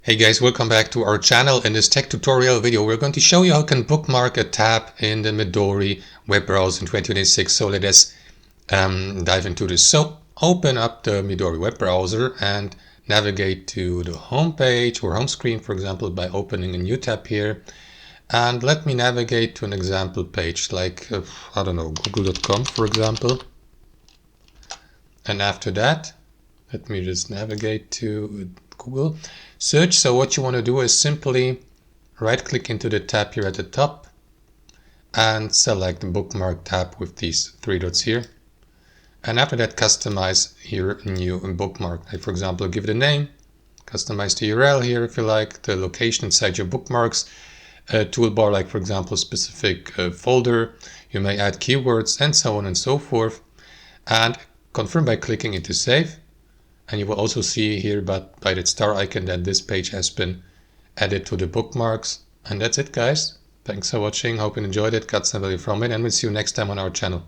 Hey guys, welcome back to our channel. In this tech tutorial video, we're going to show you how you can bookmark a tab in the Midori web browser in 2026. So let us dive into this. So open up the Midori web browser and navigate to the home page or home screen, for example, by opening a new tab here. And let me navigate to an example page like, I don't know, google.com, for example. And after that, let me just navigate to Google search. So what you want to do is simply right click into the tab here at the top and select the bookmark tab with these three dots here. And after that, customize here a new bookmark. Like for example, give it a name, customize the URL here if you like, the location inside your bookmarks, a toolbar like for example specific folder. You may add keywords and so on and so forth. And confirm by clicking into save. And you will also see here by that star icon that this page has been added to the bookmarks. And that's it, guys. Thanks for watching. Hope you enjoyed it, got some value from it, and we'll see you next time on our channel.